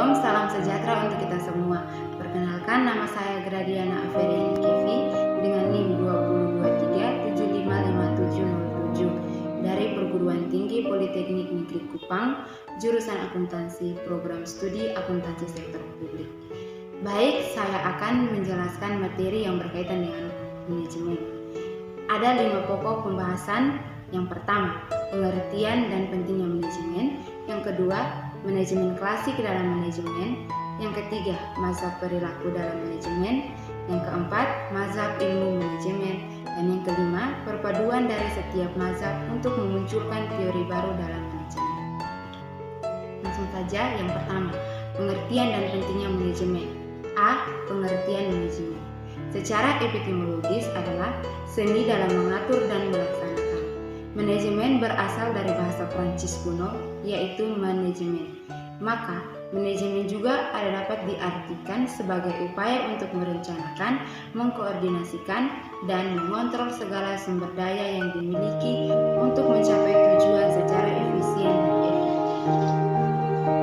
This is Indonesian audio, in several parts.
Shalom, salam sejahtera untuk kita semua. Perkenalkan, nama saya Gradiana Averiani Kevi dengan NIM 2023755707 dari Perguruan Tinggi Politeknik Negeri Kupang, jurusan akuntansi, program studi akuntansi sektor publik. Baik, saya akan menjelaskan materi yang berkaitan dengan manajemen. Ada 5 pokok pembahasan. Yang pertama, pengertian dan pentingnya manajemen. Yang kedua, manajemen klasik dalam manajemen. Yang ketiga, mazhab perilaku dalam manajemen. Yang keempat, mazhab ilmu manajemen. Dan yang kelima, perpaduan dari setiap mazhab untuk memunculkan teori baru dalam manajemen. Langsung saja, yang pertama, pengertian dan pentingnya manajemen. A. Pengertian manajemen. Secara epistemologis adalah seni dalam mengatur dan melaksanakan. Manajemen berasal dari bahasa Prancis kuno, yaitu manajemen. Maka, manajemen juga dapat diartikan sebagai upaya untuk merencanakan, mengkoordinasikan, dan mengontrol segala sumber daya yang dimiliki untuk mencapai tujuan secara efisien dan efektif.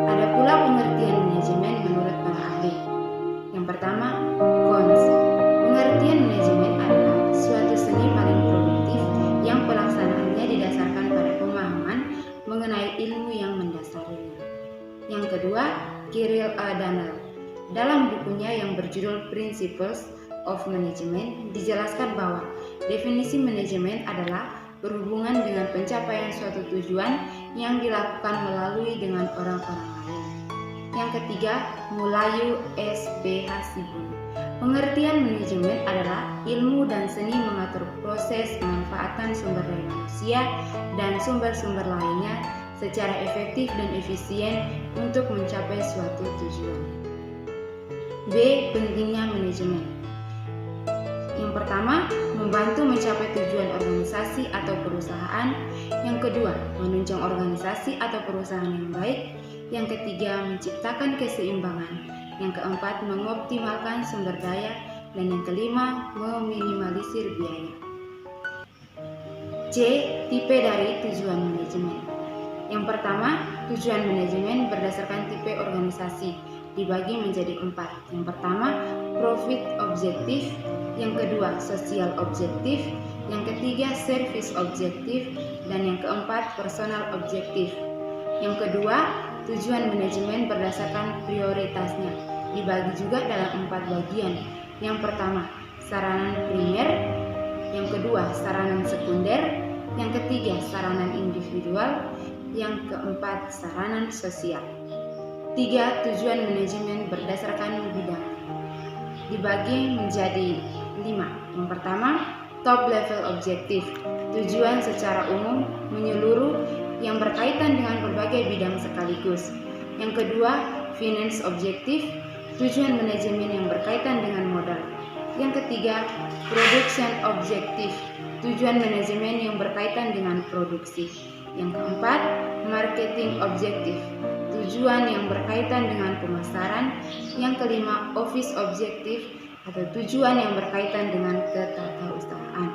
Ada pula pengertian manajemen menurut para ahli. Yang pertama, Kons. Pengertian manajemen adalah suatu seni paling produktif yang pelaksanaannya didasarkan pada pemahaman mengenai ilmu yang mendasarinya. Yang kedua, Kirill A. Daniel. Dalam bukunya yang berjudul Principles of Management dijelaskan bahwa definisi manajemen adalah berhubungan dengan pencapaian suatu tujuan yang dilakukan melalui dengan orang-orang lain. Yang ketiga, Mulayu S. B. Hasibun. Pengertian manajemen adalah ilmu dan seni mengatur proses pemanfaatan sumber daya manusia dan sumber-sumber lainnya secara efektif dan efisien untuk mencapai suatu tujuan. B. Pentingnya manajemen. Yang pertama, membantu mencapai tujuan organisasi atau perusahaan. Yang kedua, menunjang organisasi atau perusahaan yang baik. Yang ketiga, menciptakan keseimbangan. Yang keempat, mengoptimalkan sumber daya. Dan yang kelima, meminimalisir biaya. C. Tipe dari tujuan manajemen. Yang pertama, tujuan manajemen berdasarkan tipe organisasi dibagi menjadi 4. Yang pertama, profit objektif. Yang kedua, sosial objektif. Yang ketiga, service objektif. Dan yang keempat, personal objektif. Yang kedua, tujuan manajemen berdasarkan prioritasnya dibagi juga dalam 4 bagian. Yang pertama, saranan primer. Yang kedua, saranan sekunder. Yang ketiga, saranan individual. Yang keempat, saranan sosial. 3. Tujuan manajemen berdasarkan bidang dibagi menjadi 5. Yang pertama, top level objektif. Tujuan secara umum menyeluruh yang berkaitan dengan berbagai bidang sekaligus. Yang kedua, finance objektif. Tujuan manajemen yang berkaitan dengan modal. Yang ketiga, production objektif. Tujuan manajemen yang berkaitan dengan produksi. Yang keempat, marketing objektif. Tujuan yang berkaitan dengan pemasaran. Yang kelima, office objektif atau tujuan yang berkaitan dengan ketatausahaan.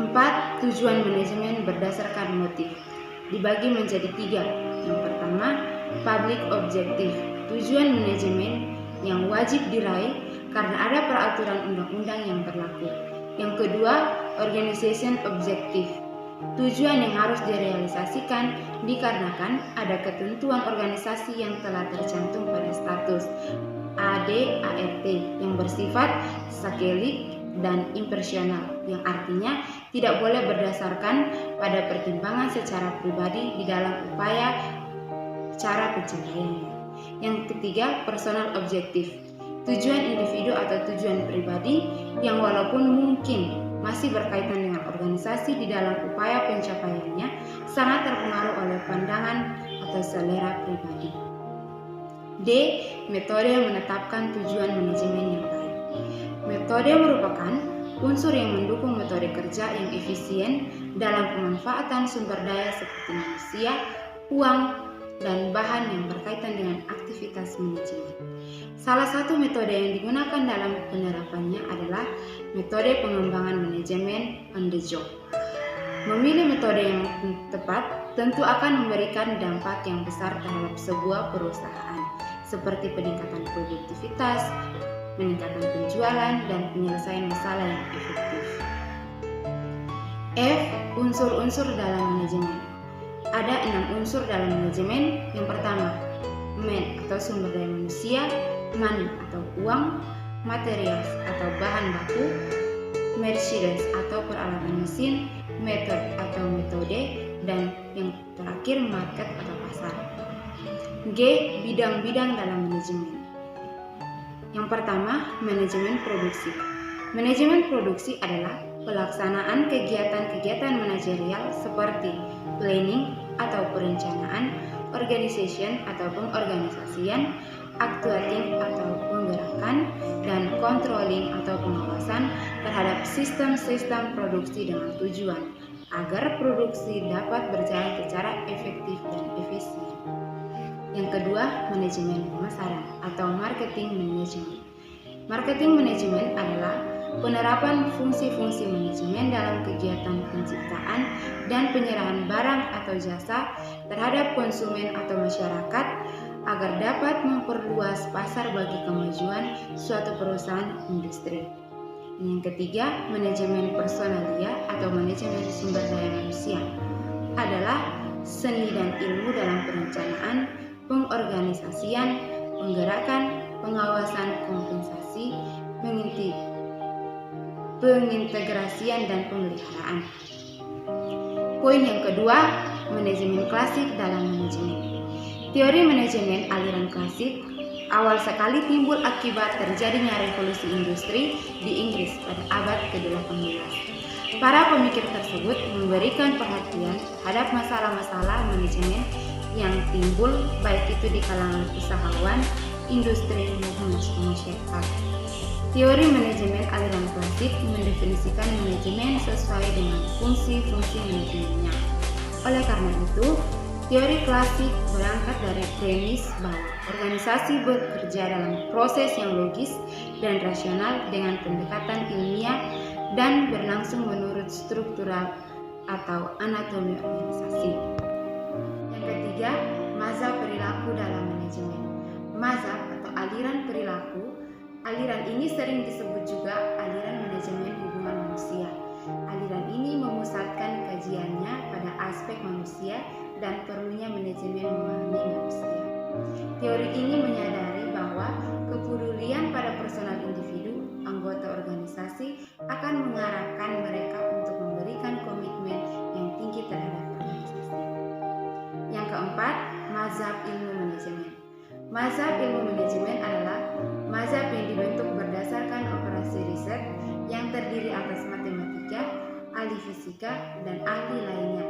4. Tujuan manajemen berdasarkan motif dibagi menjadi 3. Yang pertama, public objektif. Tujuan manajemen yang wajib diraih karena ada peraturan undang-undang yang berlaku. Yang kedua, organization objektif. Tujuan yang harus direalisasikan dikarenakan ada ketentuan organisasi yang telah tercantum pada status AD/ART yang bersifat sakelik dan impersonal, yang artinya tidak boleh berdasarkan pada pertimbangan secara pribadi di dalam upaya cara pencapaiannya. Yang ketiga, personal objektif. Tujuan individu atau tujuan pribadi yang walaupun mungkin masih berkaitan dengan organisasi di dalam upaya pencapaiannya sangat terpengaruh oleh pandangan atau selera pribadi. D. Metode menetapkan tujuan manajemen yang baik. Metode merupakan unsur yang mendukung metode kerja yang efisien dalam pemanfaatan sumber daya seperti manusia, uang, dan bahan yang berkaitan dengan aktivitas manajemen. Salah satu metode yang digunakan dalam penerapannya adalah metode pengembangan manajemen on the job. Memilih metode yang tepat tentu akan memberikan dampak yang besar terhadap sebuah perusahaan, seperti peningkatan produktivitas, meningkatkan penjualan, dan penyelesaian masalah yang efektif. F. Unsur-unsur dalam manajemen. Ada 6 unsur dalam manajemen. Yang pertama, man atau sumber daya manusia, money atau uang, materials atau bahan baku, Mercedes atau peralatan mesin, method atau metode, dan yang terakhir market atau pasar. G. Bidang-bidang dalam manajemen. Yang pertama, manajemen produksi. Manajemen produksi adalah pelaksanaan kegiatan-kegiatan manajerial seperti planning atau perencanaan, organization atau pengorganisasian, actuating atau penggerakan, dan controlling atau pengawasan terhadap sistem-sistem produksi dengan tujuan agar produksi dapat berjalan secara efektif dan efisien. Yang kedua, manajemen pemasaran atau marketing management. Marketing management adalah penerapan fungsi-fungsi manajemen dalam kegiatan penciptaan dan penyerahan barang atau jasa terhadap konsumen atau masyarakat agar dapat memperluas pasar bagi kemajuan suatu perusahaan industri. Yang ketiga, manajemen personalia atau manajemen sumber daya manusia adalah seni dan ilmu dalam perencanaan, pengorganisasian, penggerakan, pengawasan, kompensasi, pengintegrasian, dan pemeliharaan. Poin yang kedua, manajemen klasik dalam manajemen. Teori manajemen aliran klasik awal sekali timbul akibat terjadinya revolusi industri di Inggris pada abad ke-18. Para pemikir tersebut memberikan perhatian terhadap masalah-masalah manajemen yang timbul baik itu di kalangan usahawan, industri maupun masyarakat. Teori manajemen aliran klasik mendefinisikan manajemen sesuai dengan fungsi-fungsi manajemennya. Oleh karena itu, teori klasik berangkat dari premis bahwa organisasi bekerja dalam proses yang logis dan rasional dengan pendekatan ilmiah dan berlangsung menurut struktural atau anatomi organisasi. Yang ketiga, mazhab perilaku dalam manajemen. Mazhab atau aliran perilaku, aliran ini sering disebut juga aliran manajemen hubungan manusia. Aliran ini memusatkan kajiannya pada aspek manusia dan perlunya manajemen memahami manusia. Teori ini menyadari bahwa kepedulian pada personal individu, anggota organisasi akan mengarahkan mereka untuk memberikan komitmen yang tinggi terhadap organisasi. Yang keempat, mazhab ilmu manajemen. Mazhab ilmu manajemen adalah mazhab yang dibentuk berdasarkan operasi riset yang terdiri atas matematika, ahli fisika, dan ahli lainnya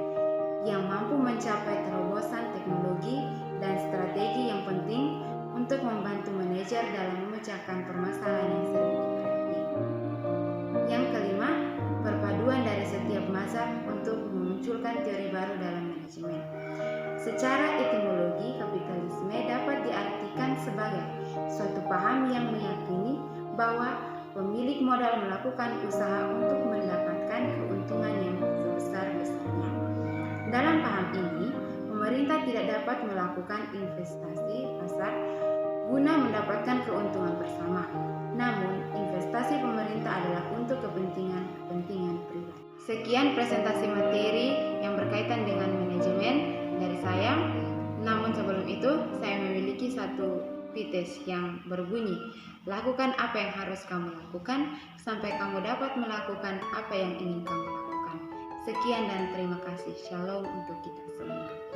yang mampu mencapai terobosan teknologi dan strategi yang penting untuk membantu manajer dalam memecahkan permasalahan yang sering dihadapi. Yang kelima, perpaduan dari setiap mazhab untuk memunculkan teori baru dalam manajemen. Secara etimologi, kapitalisme dapat diartikan sebagai suatu paham yang meyakini bahwa pemilik modal melakukan usaha untuk mendapatkan keuntungan yang sebesar-besarnya. Dalam paham ini, pemerintah tidak dapat melakukan investasi pasar guna mendapatkan keuntungan bersama. Namun, investasi pemerintah adalah untuk kepentingan pribadi. Sekian presentasi materi yang berkaitan dengan manajemen dari saya. Namun sebelum itu, saya memiliki satu pites yang berbunyi, lakukan apa yang harus kamu lakukan sampai kamu dapat melakukan apa yang ingin kamu lakukan. Sekian dan terima kasih. Shalom untuk kita semua.